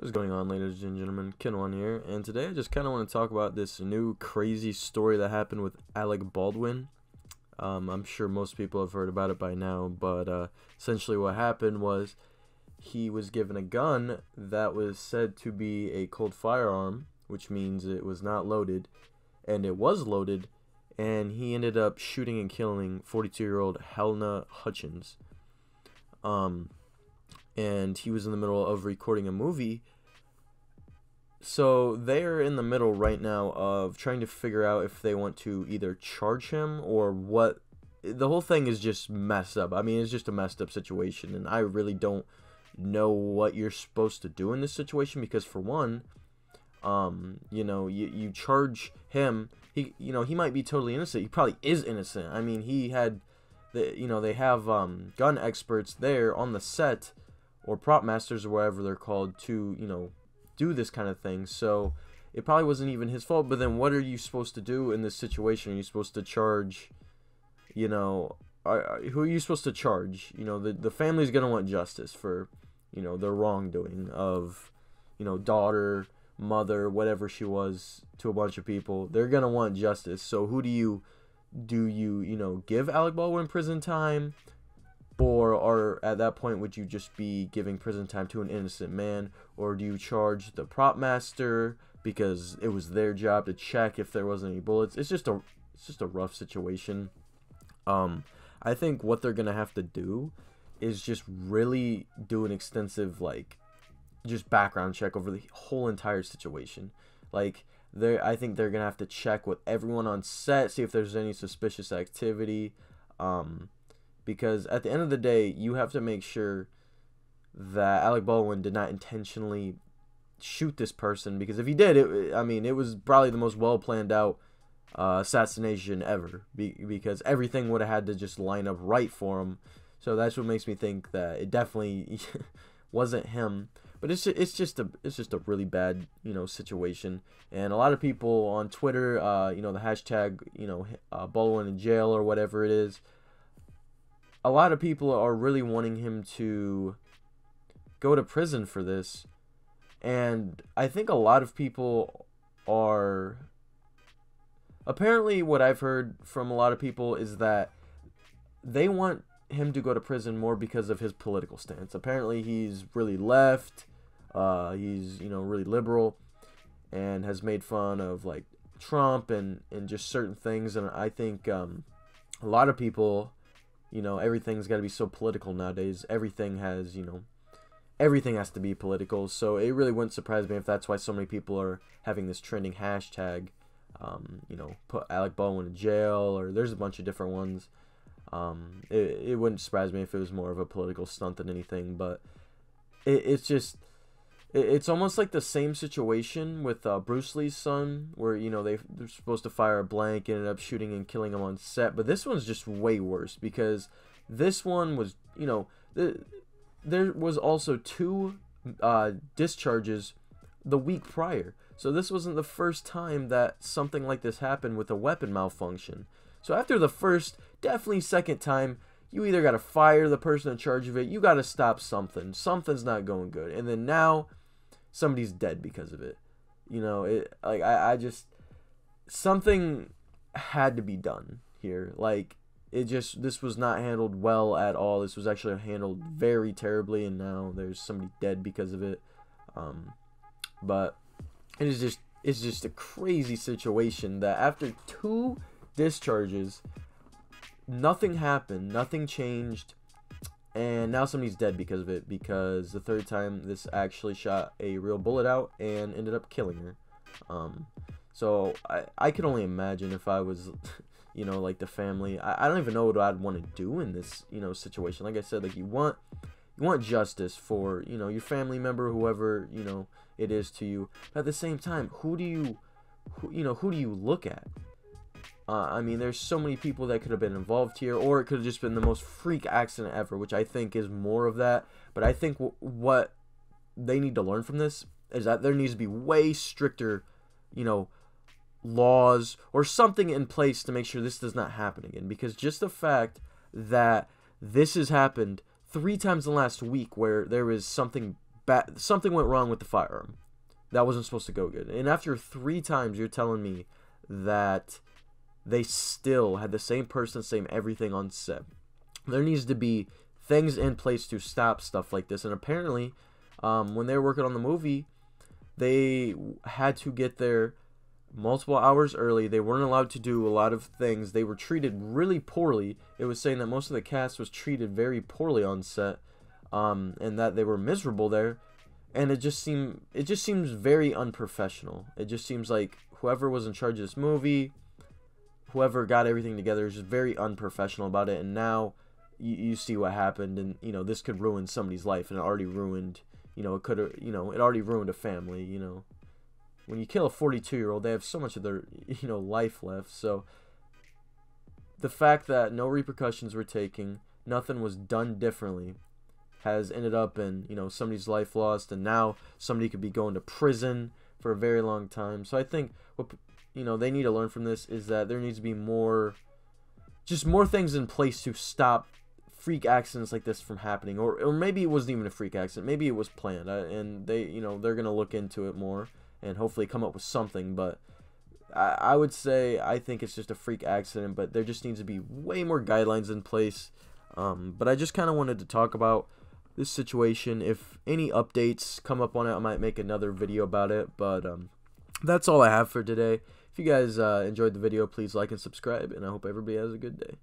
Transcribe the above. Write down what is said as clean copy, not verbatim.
What's going on, ladies and gentlemen? Ken1 here, and today I just kind of want to talk about this new crazy story that happened with Alec Baldwin. I'm sure most people have heard about it by now, but essentially what happened was he was given a gun that was said to be a cold firearm, which means it was not loaded, and it was loaded, and he ended up shooting and killing 42-year-old Helena Hutchins. And he was in the middle of recording a movie. So they're in the middle right now of trying to figure out if they want to either charge him or what. The whole thing is just messed up. I mean, it's just a messed up situation, and I really don't know what you're supposed to do in this situation, because for one, you charge him. He might be totally innocent. He probably is innocent. I mean, he had they have gun experts there on the set, or prop masters, or whatever they're called, to do this kind of thing. So it probably wasn't even his fault. But then what are you supposed to do in this situation? Are you supposed to charge, who are you supposed to charge? The family's gonna want justice for their wrongdoing of daughter, mother, whatever she was to a bunch of people. They're gonna want justice. So who do you give Alec Baldwin prison time? Or at that point, would you just be giving prison time to an innocent man? Or do you charge the prop master because it was their job to check if there wasn't any bullets? It's just a rough situation. I think what they're gonna have to do is just really do an extensive just background check over the whole entire situation. I think they're gonna have to check with everyone on set, see if there's any suspicious activity. Because at the end of the day, you have to make sure that Alec Baldwin did not intentionally shoot this person. Because if he did, it was probably the most well planned out assassination ever. Because everything would have had to just line up right for him. So that's what makes me think that it definitely wasn't him. But it's just a really bad situation. And a lot of people on Twitter, the hashtag Baldwin in jail or whatever it is. A lot of people are really wanting him to go to prison for this. And I think a lot of people are... Apparently what I've heard from a lot of people is that they want him to go to prison more because of his political stance. Apparently he's really left. He's, really liberal. And has made fun of, Trump and just certain things. And I think a lot of people... everything's got to be so political nowadays. Everything has to be political. So it really wouldn't surprise me if that's why so many people are having this trending hashtag, put Alec Baldwin in jail, or there's a bunch of different ones. It wouldn't surprise me if it was more of a political stunt than anything, but it's almost like the same situation with Bruce Lee's son, where they're supposed to fire a blank, ended up shooting and killing him on set. But this one's just way worse, because this one was there was also 2 discharges the week prior. So this wasn't the first time that something like this happened with a weapon malfunction. So after the first, definitely second time, you either got to fire the person in charge of it, you got to stop something. Something's not going good. And then now somebody's dead because of it. I just, something had to be done here. This was not handled well at all. This was actually handled very terribly, and now there's somebody dead because of it. But it's just a crazy situation that after 2 discharges, nothing happened, nothing changed. And now somebody's dead because of it, because the third time this actually shot a real bullet out and ended up killing her. So I could only imagine if I was, the family. I don't even know what I'd want to do in this, situation. Like I said, you want justice for, your family member, whoever, it is to you. But at the same time, who do you look at? There's so many people that could have been involved here, or it could have just been the most freak accident ever, which I think is more of that. But I think what they need to learn from this is that there needs to be way stricter, laws or something in place to make sure this does not happen again. Because just the fact that this has happened 3 times in the last week, where there is something something went wrong with the firearm. That wasn't supposed to go good. And after 3 times, you're telling me that they still had the same person, same everything on set. There needs to be things in place to stop stuff like this. And apparently, when they were working on the movie, they had to get there multiple hours early. They weren't allowed to do a lot of things. They were treated really poorly. It was saying that most of the cast was treated very poorly on set, and that they were miserable there. And it just seems very unprofessional. It just seems like whoever was in charge of this movie, whoever got everything together, is just very unprofessional about it. And now you see what happened, and this could ruin somebody's life, and it already ruined. It already ruined a family. When you kill a 42-year-old, they have so much of their life left. So the fact that no repercussions were taken, nothing was done differently, has ended up in somebody's life lost, and now somebody could be going to prison for a very long time. So I think what they need to learn from this is that there needs to be more things in place to stop freak accidents like this from happening, or maybe it wasn't even a freak accident, maybe it was planned, and they're gonna look into it more and hopefully come up with something. But I would say I think it's just a freak accident, but there just needs to be way more guidelines in place. But I just kind of wanted to talk about this situation. If any updates come up on it, I might make another video about it. But that's all I have for today. If you guys enjoyed the video, please like and subscribe, and I hope everybody has a good day.